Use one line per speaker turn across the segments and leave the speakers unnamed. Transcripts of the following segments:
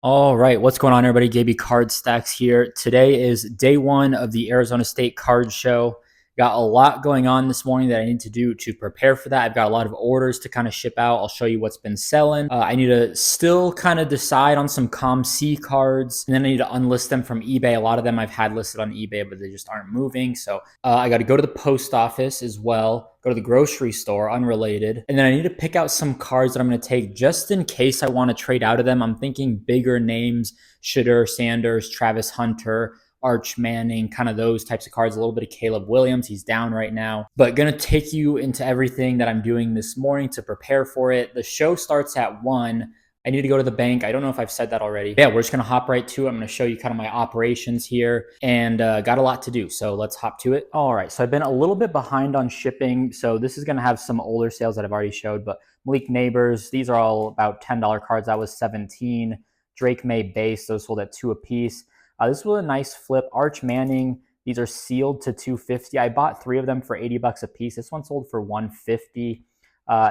All right, what's going on, everybody? JB Card Stacks here. Today is day one of the Arizona State Card Show. Got a lot going on this morning that I need to do to prepare for that. I've got a lot of orders to kind of ship out. I'll show you what's been selling. I need to still kind of decide on some COMC cards, and then I need to unlist them from eBay. A lot of them I've had listed on eBay, but they just aren't moving. So I got to go to the post office as well, go to the grocery store, unrelated. And then I need to pick out some cards that I'm going to take just in case I want to trade out of them. I'm thinking bigger names, Shitter, Sanders, Travis Hunter, Arch Manning, kind of those types of cards, a little bit of Caleb Williams. He's down right now. But going to take you into everything that I'm doing this morning to prepare for it. The show starts at 1. I need to go to the bank. I don't know if I've said that already. Yeah, we're just going to hop right to it. I'm going to show you kind of my operations here and got a lot to do. So let's hop to it. All right. So I've been a little bit behind on shipping. So this is going to have some older sales that I've already showed, but Malik Neighbors, these are all about $10 cards. That was 17. Drake May base, those sold at 2 apiece. This was a nice flip. Arch Manning, these are sealed to 250. I bought 3 of them for $80 a piece. This one sold for 150.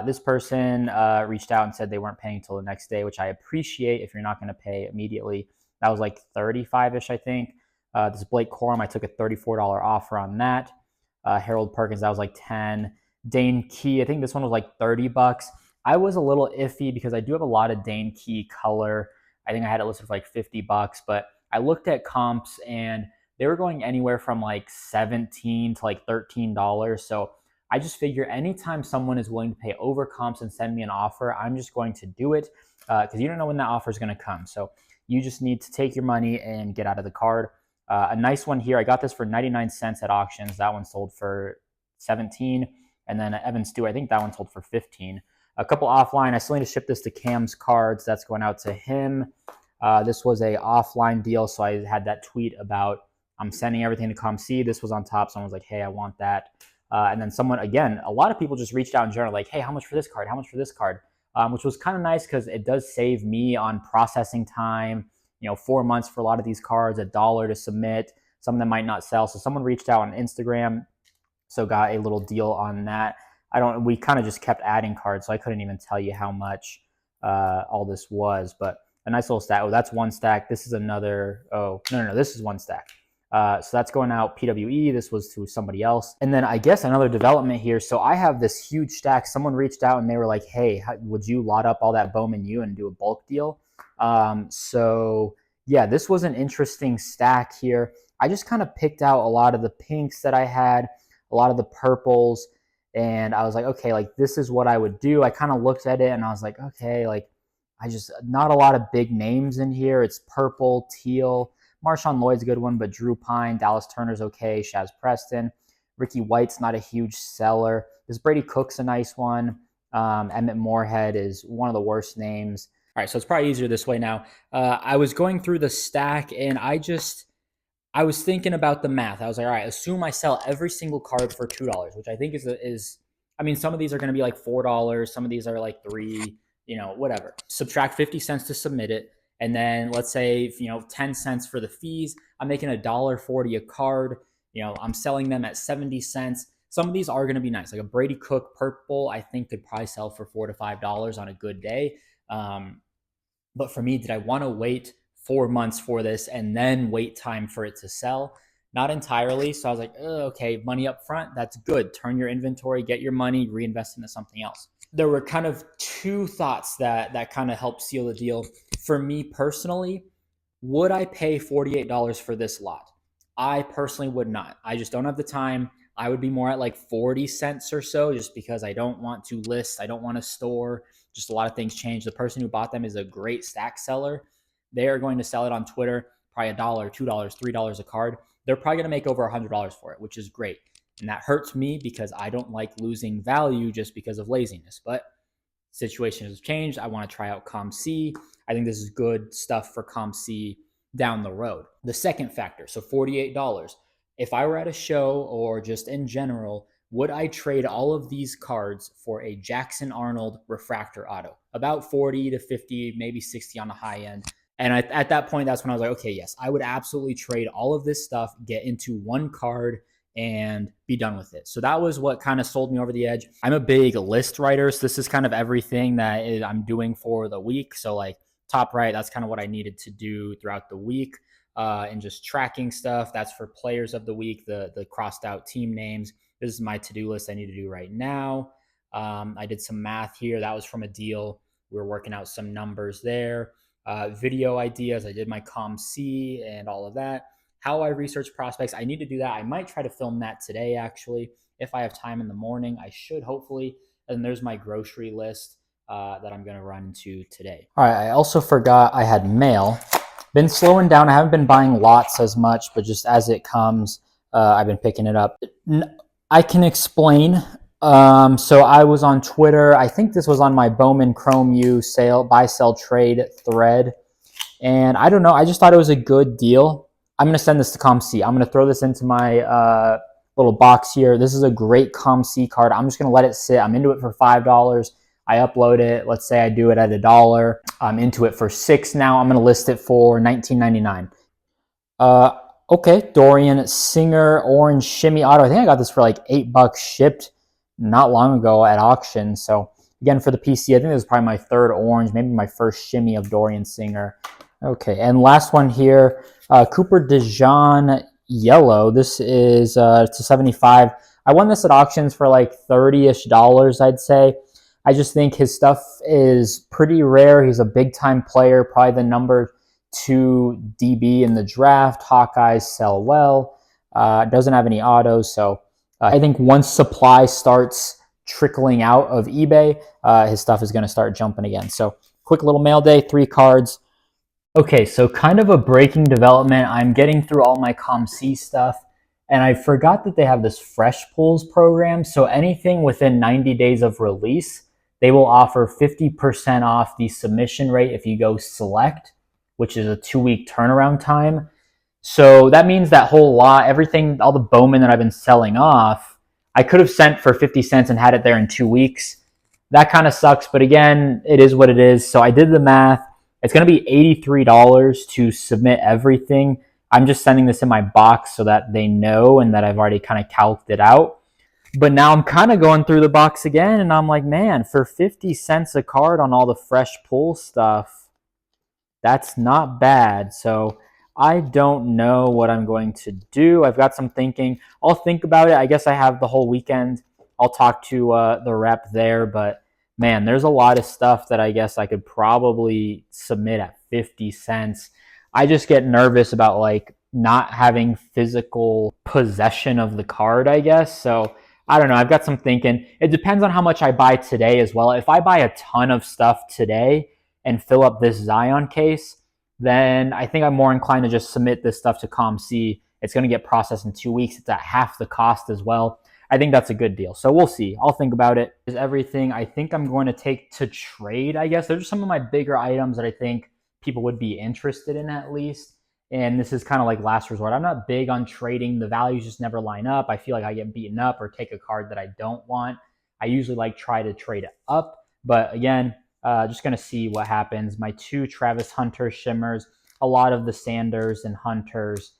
This person reached out and said they weren't paying until the next day, which I appreciate if you're not going to pay immediately. That was like 35-ish, I think. This Blake Corum, I took a $34 offer on that. Harold Perkins, that was like 10. Dane Key, I think this one was like $30. I was a little iffy because I do have a lot of Dane Key color. I think I had it listed for like $50, but I looked at comps and they were going anywhere from like $17 to like $13. So I just figure anytime someone is willing to pay over comps and send me an offer, I'm just going to do it because you don't know when that offer is going to come. So you just need to take your money and get out of the card. A nice one here. I got this for 99 cents at auctions. That one sold for 17. And then Evan Stewart, I think that one sold for 15. A couple offline. I still need to ship this to Cam's Cards. That's going out to him. This was a offline deal, so I had that tweet about I'm sending everything to COMC. This was on top. Someone was like, hey, I want that. And then someone, again, a lot of people just reached out in general, like, hey, how much for this card? How much for this card? Which was kind of nice because it does save me on processing time. 4 months for a lot of these cards, $1 to submit. Some of them might not sell. So someone reached out on Instagram, so got a little deal on that. We kind of just kept adding cards, so I couldn't even tell you how much all this was, but a nice little stack. Oh, that's one stack. This is another. Oh, no, this is one stack. So that's going out PWE. This was to somebody else. And then I guess another development here. So I have this huge stack. Someone reached out and they were like, hey, would you lot up all that Bowman U and do a bulk deal? So yeah, this was an interesting stack here. I just kind of picked out a lot of the pinks that I had, a lot of the purples. And I was like, okay, like this is what I would do. I kind of looked at it and I was like, okay, like not a lot of big names in here. It's purple, teal. Marshawn Lloyd's a good one, but Drew Pine, Dallas Turner's okay. Shaz Preston. Ricky White's not a huge seller. This Brady Cook's a nice one. Emmett Moorhead is one of the worst names. All right, so it's probably easier this way now. I was going through the stack and I was thinking about the math. I was like, all right, assume I sell every single card for $2, which I think is I mean, some of these are going to be like $4. Some of these are like $3, whatever. Subtract 50 cents to submit it. And then let's say, 10 cents for the fees. I'm making $1.40 a card. I'm selling them at 70 cents. Some of these are going to be nice. Like a Brady Cook purple, I think could probably sell for $4 to $5 on a good day. But for me, did I want to wait 4 months for this and then wait time for it to sell? Not entirely. So I was like, okay, money up front, that's good. Turn your inventory, get your money, reinvest into something else. There were kind of 2 thoughts that kind of helped seal the deal. For me personally, would I pay $48 for this lot? I personally would not. I just don't have the time. I would be more at like 40 cents or so just because I don't want to list. I don't want to store. Just a lot of things change. The person who bought them is a great stack seller. They are going to sell it on Twitter, probably $1, $2, $3 a card. They're probably going to make over $100 for it, which is great. And that hurts me because I don't like losing value just because of laziness. But situation has changed. I want to try out COMC. I think this is good stuff for COMC down the road. The second factor, so $48. If I were at a show or just in general, would I trade all of these cards for a Jackson Arnold refractor auto? About 40 to 50, maybe 60 on the high end. And at that point, that's when I was like, okay, yes, I would absolutely trade all of this stuff, get into one card, and be done with it. So that was what kind of sold me over the edge. I'm a big list writer, so this is kind of everything that I'm doing for the week. So like top right, that's kind of what I needed to do throughout the week. And just tracking stuff. That's for players of the week, the crossed out team names. This is my to-do list I need to do right now. I did some math here. That was from a deal. We were working out some numbers there. Video ideas. I did my COMC and all of that. How I research prospects. I need to do that. I might try to film that today, actually. If I have time in the morning, I should hopefully. And there's my grocery list that I'm going to run into today. All right. I also forgot I had mail. Been slowing down. I haven't been buying lots as much, but just as it comes, I've been picking it up. I can explain. So I was on Twitter. I think this was on my Bowman Chrome U sale, buy, sell, trade thread. And I don't know. I just thought it was a good deal. I'm going to send this to COMC. I'm going to throw this into my little box here. This is a great COMC card. I'm just going to let it sit. I'm into it for $5. I upload it. Let's say I do it at $1. I'm into it for $6 now. I'm going to list it for $19.99. Okay, Dorian Singer Orange Shimmy Auto. I think I got this for like $8 shipped not long ago at auction. So again, for the PC, I think this is probably my third orange, maybe my first shimmy of Dorian Singer. Okay, and last one here, Cooper DeJean Yellow. This is to 75. I won this at auctions for like $30-ish, I'd say. I just think his stuff is pretty rare. He's a big-time player, probably the number 2 DB in the draft. Hawkeyes sell well. Doesn't have any autos, so I think once supply starts trickling out of eBay, his stuff is going to start jumping again. So quick little mail day, 3 cards. Okay, so kind of a breaking development. I'm getting through all my COMC stuff, and I forgot that they have this Fresh Pulls program. So anything within 90 days of release, they will offer 50% off the submission rate if you go select, which is a 2-week turnaround time. So that means that whole lot, everything, all the Bowman that I've been selling off, I could have sent for 50 cents and had it there in 2 weeks. That kind of sucks, but again, it is what it is. So I did the math. It's going to be $83 to submit everything. I'm just sending this in my box so that they know and that I've already kind of calced it out. But now I'm kind of going through the box again, and I'm like, man, for 50 cents a card on all the Fresh Pull stuff, that's not bad. So I don't know what I'm going to do. I've got some thinking. I'll think about it. I guess I have the whole weekend. I'll talk to the rep there, but man, there's a lot of stuff that I guess I could probably submit at 50 cents. I just get nervous about like not having physical possession of the card, I guess. So I don't know. I've got some thinking. It depends on how much I buy today as well. If I buy a ton of stuff today and fill up this Zion case, then I think I'm more inclined to just submit this stuff to COMC. It's going to get processed in 2 weeks. It's at half the cost as well. I think that's a good deal. So we'll see. I'll think about it. Is everything I think I'm going to take to trade, I guess. Those are some of my bigger items that I think people would be interested in at least. And this is kind of like last resort. I'm not big on trading. The values just never line up. I feel like I get beaten up or take a card that I don't want. I usually like try to trade it up. But again, just going to see what happens. My 2 Travis Hunter shimmers, a lot of the Sanders and Hunters,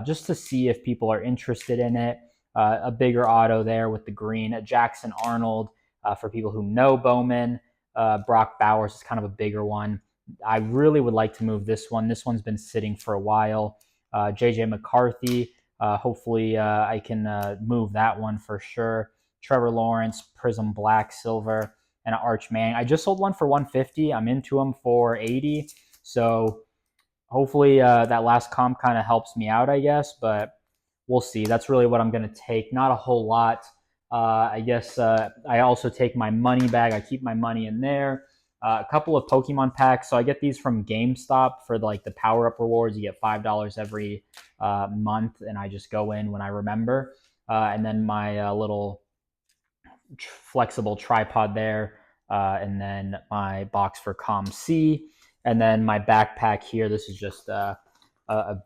just to see if people are interested in it. A bigger auto there with the green. Jackson Arnold, for people who know Bowman. Brock Bowers is kind of a bigger one. I really would like to move this one. This one's been sitting for a while. JJ McCarthy, hopefully I can move that one for sure. Trevor Lawrence, Prism Black, Silver, and an Arch Manning. I just sold one for $150. I'm into them for $80. So hopefully that last comp kind of helps me out, I guess, but we'll see. That's really what I'm going to take. Not a whole lot. I guess I also take my money bag. I keep my money in there. A couple of Pokemon packs. So I get these from GameStop for like the power-up rewards. You get $5 every month, and I just go in when I remember. And then my little flexible tripod there, and then my box for COMC, and then my backpack here. This is just a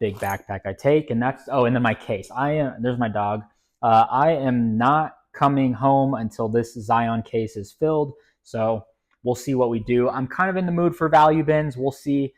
big backpack I take, and that's and then my case. There's my dog. I am not coming home until this Zion case is filled, so we'll see what we do. I'm kind of in the mood for value bins. We'll see,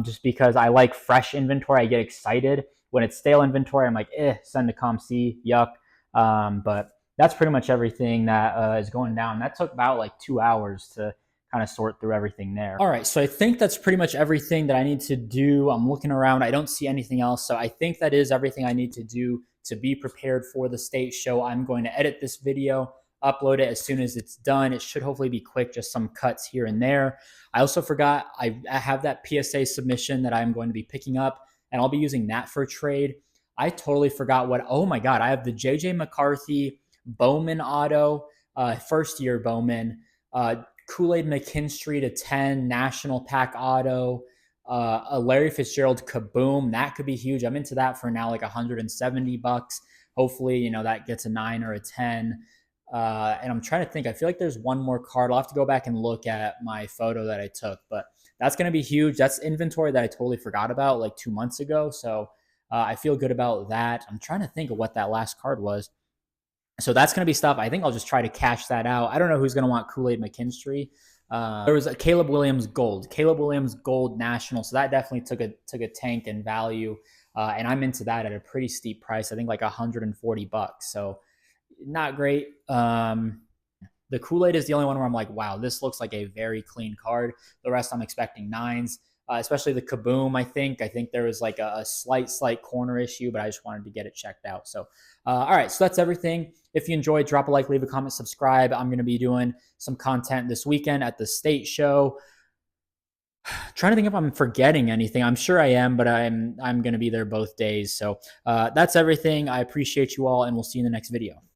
just because I like fresh inventory. I get excited when it's stale inventory. I'm like, send to COMC, yuck. But that's pretty much everything that is going down. That took about like 2 hours to kind of sort through everything there. All right, so I think that's pretty much everything that I need to do. I'm looking around, I don't see anything else. So I think that is everything I need to do to be prepared for the state show. I'm going to edit this video, upload it as soon as it's done. It should hopefully be quick, just some cuts here and there. I also forgot I have that PSA submission that I'm going to be picking up, and I'll be using that for trade. I totally forgot what, oh my God, I have the JJ McCarthy Bowman auto, first year Bowman, Kool-Aid McKinstry to 10 national pack auto, a Larry Fitzgerald Kaboom. That could be huge. I'm into that for now, like $170. Hopefully, you know, that gets a 9 or a 10. And I'm trying to think, I feel like there's one more card. I'll have to go back and look at my photo that I took, but that's going to be huge. That's inventory that I totally forgot about like 2 months ago. So I feel good about that. I'm trying to think of what that last card was. So that's going to be stuff. I think I'll just try to cash that out. I don't know who's going to want Kool-Aid McKinstry. There was a Caleb Williams Gold National. So that definitely took a tank in value. And I'm into that at a pretty steep price. I think like $140. So not great. The Kool-Aid is the only one where I'm like, wow, this looks like a very clean card. The rest I'm expecting 9s. Especially the Kaboom, I think. I think there was like a slight corner issue, but I just wanted to get it checked out. So, all right, so that's everything. If you enjoyed, drop a like, leave a comment, subscribe. I'm going to be doing some content this weekend at the state show. Trying to think if I'm forgetting anything. I'm sure I am, but I'm going to be there both days. So that's everything. I appreciate you all, and we'll see you in the next video.